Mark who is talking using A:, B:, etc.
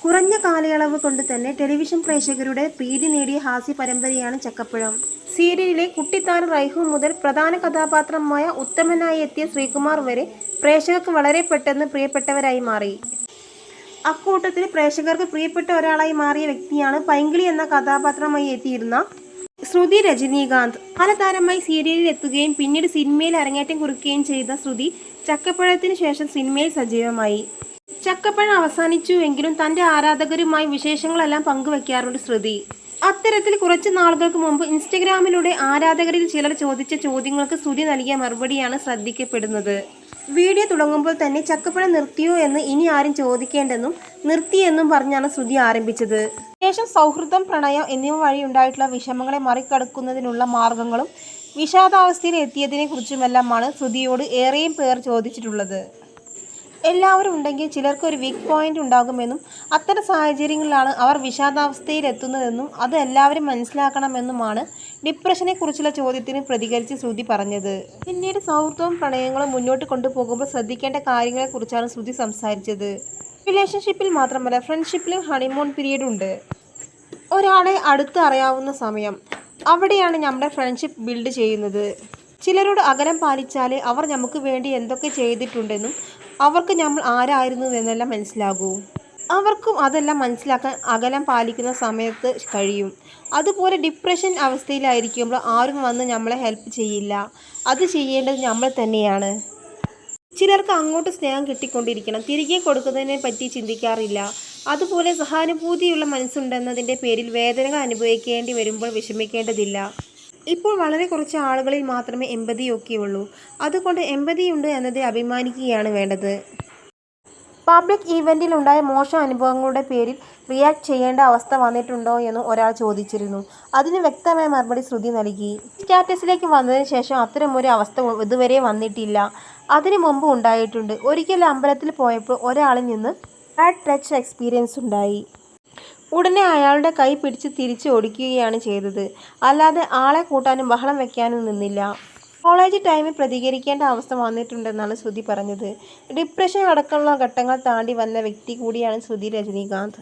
A: കുറഞ്ഞ കാലയളവ് കൊണ്ട് തന്നെ ടെലിവിഷൻ പ്രേക്ഷകരുടെ പ്രീതി നേടിയ ഹാസ്യ പരമ്പരയാണ് ചക്കപ്പഴം. സീരിയലിലെ കുട്ടിത്താരം റൈഹു മുതൽ പ്രധാന കഥാപാത്രമായ ഉത്തമനായി എത്തിയ ശ്രീകുമാർ വരെ പ്രേക്ഷകർക്ക് വളരെ പെട്ടെന്ന് പ്രിയപ്പെട്ടവരായി മാറി. അക്കൂട്ടത്തിൽ പ്രേക്ഷകർക്ക് പ്രിയപ്പെട്ട ഒരാളായി മാറിയ വ്യക്തിയാണ് പൈങ്കിളി എന്ന കഥാപാത്രമായി എത്തിയിരുന്ന ശ്രുതി രജനീകാന്ത്. ബാലതാരമായി സീരിയലിൽ എത്തുകയും പിന്നീട് സിനിമയിൽ അരങ്ങേറ്റം കുറിക്കുകയും ചെയ്ത ശ്രുതി ചക്കപ്പഴത്തിന് ശേഷം സിനിമയിൽ സജീവമായി. ചക്കപ്പഴം അവസാനിച്ചുവെങ്കിലും തന്റെ ആരാധകരുമായി വിശേഷങ്ങളെല്ലാം പങ്കുവയ്ക്കാറുണ്ട് ശ്രുതി. അത്തരത്തിൽ കുറച്ച് നാളുകൾക്ക് മുമ്പ് ഇൻസ്റ്റഗ്രാമിലൂടെ ആരാധകരിൽ ചിലർ ചോദിച്ച ചോദ്യങ്ങൾക്ക് ശ്രുതി നൽകിയ മറുപടിയാണ് ശ്രദ്ധിക്കപ്പെടുന്നത്. വീഡിയോ തുടങ്ങുമ്പോൾ തന്നെ ചക്കപ്പഴം നിർത്തിയോ എന്ന് ഇനി ആരും ചോദിക്കേണ്ടെന്നും നിർത്തിയെന്നും പറഞ്ഞാണ് ശ്രുതി ആരംഭിച്ചത്. ശേഷം സൗഹൃദം, പ്രണയം എന്നിവ വഴി ഉണ്ടായിട്ടുള്ള വിഷമങ്ങളെ മറികടക്കുന്നതിനുള്ള മാർഗങ്ങളും വിഷാദാവസ്ഥയിൽ എത്തിയതിനെ കുറിച്ചുമെല്ലാമാണ് ശ്രുതിയോട് ഏറെയും പേർ ചോദിച്ചിട്ടുള്ളത്. എല്ലാവരും ഉണ്ടെങ്കിൽ ചിലർക്ക് ഒരു വീക്ക് പോയിന്റ് ഉണ്ടാകുമെന്നും അത്തരം സാഹചര്യങ്ങളിലാണ് അവർ വിഷാദാവസ്ഥയിൽ എത്തുന്നതെന്നും അത് എല്ലാവരും മനസ്സിലാക്കണമെന്നുമാണ് ഡിപ്രഷനെ കുറിച്ചുള്ള ചോദ്യത്തിന് പ്രതികരിച്ച് ശ്രുതി പറഞ്ഞത്. പിന്നീട് സൗഹൃദവും പ്രണയങ്ങളും മുന്നോട്ട് കൊണ്ടുപോകുമ്പോൾ ശ്രദ്ധിക്കേണ്ട കാര്യങ്ങളെക്കുറിച്ചാണ് ശ്രുതി സംസാരിച്ചത്. റിലേഷൻഷിപ്പിൽ മാത്രമല്ല, ഫ്രണ്ട്ഷിപ്പിലും ഹണിമൂൺ പീരീഡ് ഉണ്ട്. ഒരാളെ അടുത്ത് അറിയാവുന്ന സമയം, അവിടെയാണ് നമ്മുടെ ഫ്രണ്ട്ഷിപ്പ് ബിൽഡ് ചെയ്യുന്നത്. ചിലരോട് അകലം പാലിച്ചാലേ അവർ നമുക്ക് വേണ്ടി എന്തൊക്കെ ചെയ്തിട്ടുണ്ടെന്നും അവർക്ക് നമ്മൾ ആരായിരുന്നുവെന്നെല്ലാം മനസ്സിലാകൂ. അവർക്കും അതെല്ലാം മനസ്സിലാക്കാൻ അകലം പാലിക്കുന്ന സമയത്ത് കഴിയും. അതുപോലെ ഡിപ്രഷൻ അവസ്ഥയിലായിരിക്കുമ്പോൾ ആരും വന്ന് നമ്മളെ ഹെൽപ്പ് ചെയ്യില്ല. അത് ചെയ്യേണ്ടത് നമ്മൾ തന്നെയാണ്. ചിലർക്ക് അങ്ങോട്ട് സ്നേഹം കിട്ടിക്കൊണ്ടിരിക്കണം, തിരികെ കൊടുക്കുന്നതിനെ പറ്റി ചിന്തിക്കാറില്ല. അതുപോലെ സഹാനുഭൂതിയുള്ള മനസ്സുണ്ടെന്നതിൻ്റെ പേരിൽ വേദനകൾ അനുഭവിക്കേണ്ടി വരുമ്പോൾ വിഷമിക്കേണ്ടതില്ല. ഇപ്പോൾ വളരെ കുറച്ച് ആളുകളിൽ മാത്രമേ എമ്പതിയൊക്കെയുള്ളൂ. അതുകൊണ്ട് എമ്പതിയുണ്ട് എന്നതിൽ അഭിമാനിക്കുകയാണ് വേണ്ടത്. പബ്ലിക് ഈവൻറ്റിൽ ഉണ്ടായ മോശം അനുഭവങ്ങളുടെ പേരിൽ റിയാക്ട് ചെയ്യേണ്ട അവസ്ഥ വന്നിട്ടുണ്ടോ എന്ന് ഒരാൾ ചോദിച്ചിരുന്നു. അതിന് വ്യക്തമായ മറുപടി ശ്രുതി നൽകി. സ്റ്റാറ്റസിലേക്ക് വന്നതിന് ശേഷം അത്തരമൊരു അവസ്ഥ ഇതുവരെ വന്നിട്ടില്ല. അതിനു മുമ്പ് ഉണ്ടായിട്ടുണ്ട്. ഒരിക്കൽ അമ്പലത്തിൽ പോയപ്പോൾ ഒരാളിൽ നിന്ന് ബാഡ് ടച്ച് എക്സ്പീരിയൻസ് ഉണ്ടായി. ഉടനെ അയാളുടെ കൈ പിടിച്ച് തിരിച്ച് ഓടിക്കുകയാണ് ചെയ്തത്. അല്ലാതെ ആളെ കൂട്ടാനും ബഹളം വെക്കാനും നിന്നില്ല. കോളേജ് ടൈമിൽ പ്രതികരിക്കേണ്ട അവസ്ഥ വന്നിട്ടുണ്ടെന്നാണ് ശ്രുതി പറഞ്ഞത്. ഡിപ്രഷൻ അടക്കമുള്ള ഘട്ടങ്ങൾ താണ്ടി വന്ന വ്യക്തി കൂടിയാണ് ശ്രുതി രജനീകാന്ത്.